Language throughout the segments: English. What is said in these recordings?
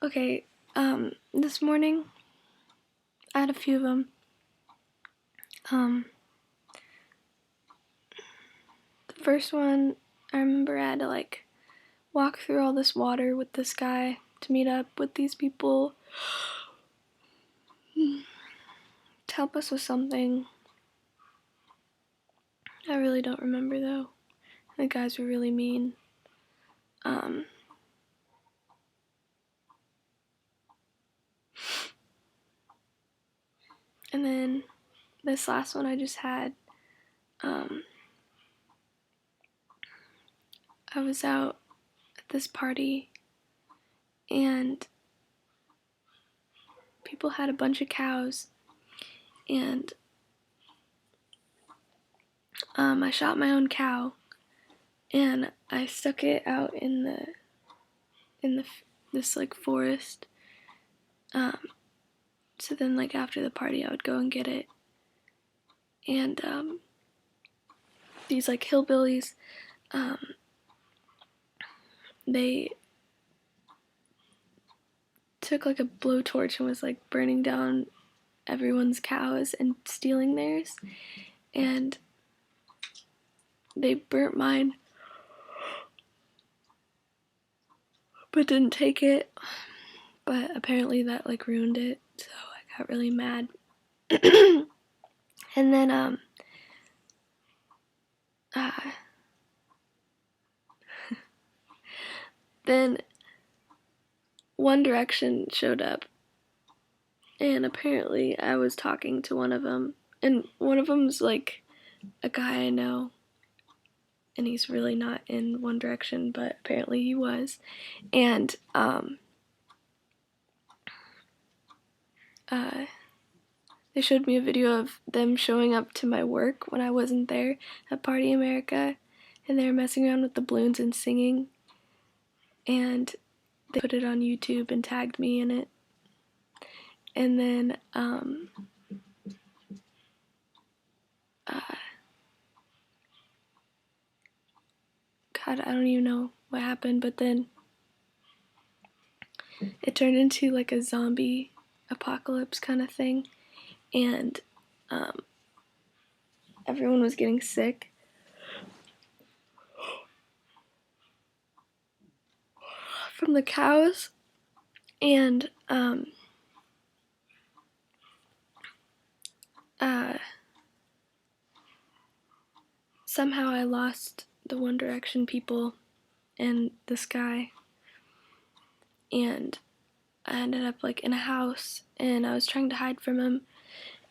Okay, this morning, I had a few of them. The first one, I remember I had to, walk through all this water with this guy to meet up with these people to help us with something. I really don't remember, though. The guys were really mean. And then this last one I just had, I was out at this party and people had a bunch of cows, and I shot my own cow and I stuck it out in this forest. So then after the party I would go and get it, and these hillbillies, they took a blowtorch and was burning down everyone's cows and stealing theirs, and they burnt mine but didn't take it, but apparently that ruined it, so I got really mad. And then then One Direction showed up, and apparently I was talking to one of them, and one of them's a guy I know, and he's really not in One Direction, but apparently he was. And they showed me a video of them showing up to my work when I wasn't there at Party America, and they were messing around with the balloons and singing, and they put it on YouTube and tagged me in it. And then God, I don't even know what happened, but then it turned into a zombie apocalypse kind of thing, and everyone was getting sick. From the cows, and somehow I lost the One Direction people and this guy, and I ended up in a house, and I was trying to hide from him,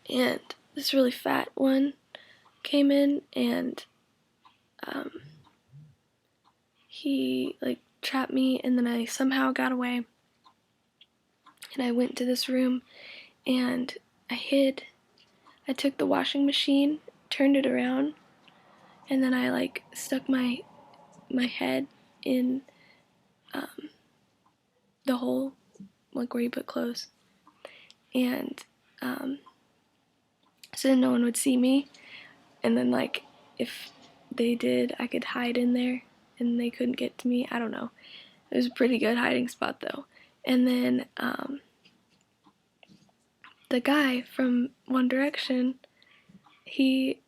and this really fat one came in, and he trapped me, and then I somehow got away, and I went to this room and I hid. I took the washing machine, turned it around, and then I stuck my head in the hole where you put clothes, and so no one would see me, and then if they did, I could hide in there and they couldn't get to me. I don't know. It was a pretty good hiding spot though. And then the guy from One Direction, he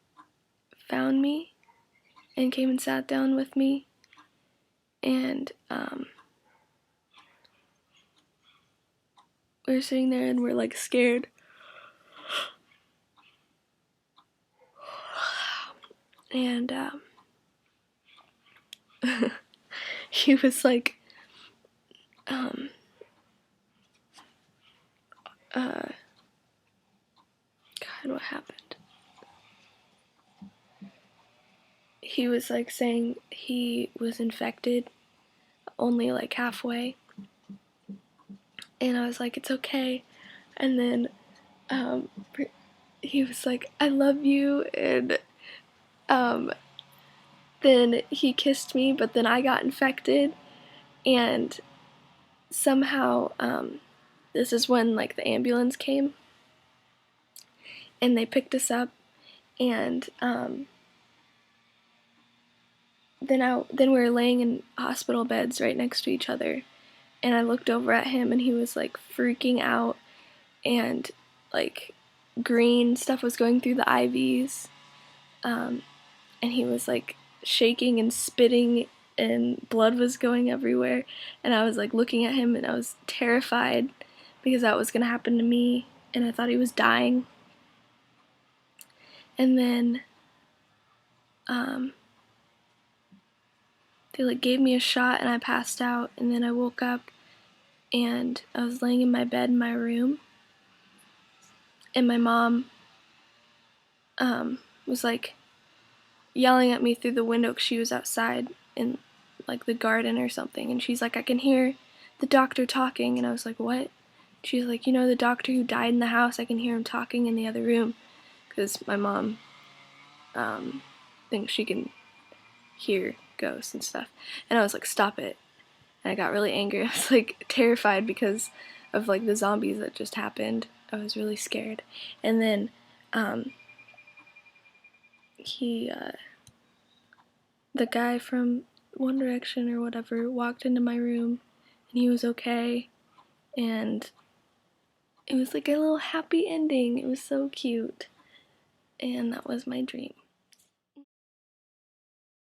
found me and came and sat down with me, and we were sitting there and we're scared, and he was God, what happened? He was saying he was infected only halfway, and I was it's okay, and then he was I love you, and then he kissed me, but then I got infected, and somehow this is when the ambulance came, and they picked us up, and then we were laying in hospital beds right next to each other, and I looked over at him and he was like freaking out, and like green stuff was going through the IVs, and he was like shaking and spitting and blood was going everywhere, and I was like looking at him and I was terrified because that was gonna happen to me, and I thought he was dying. And then they like gave me a shot and I passed out, and then I woke up and I was laying in my bed in my room, and my mom was like yelling at me through the window because she was outside in like the garden or something, and she's like, I can hear the doctor talking, and I was like, what? She's like, you know, the doctor who died in the house, I can hear him talking in the other room, because my mom thinks she can hear ghosts and stuff. And I was like, stop it. And I got really angry. I was like terrified because of like the zombies that just happened. I was really scared. And then the guy from One Direction or whatever walked into my room, and he was okay, and it was like a little happy ending. It was so cute, and that was my dream.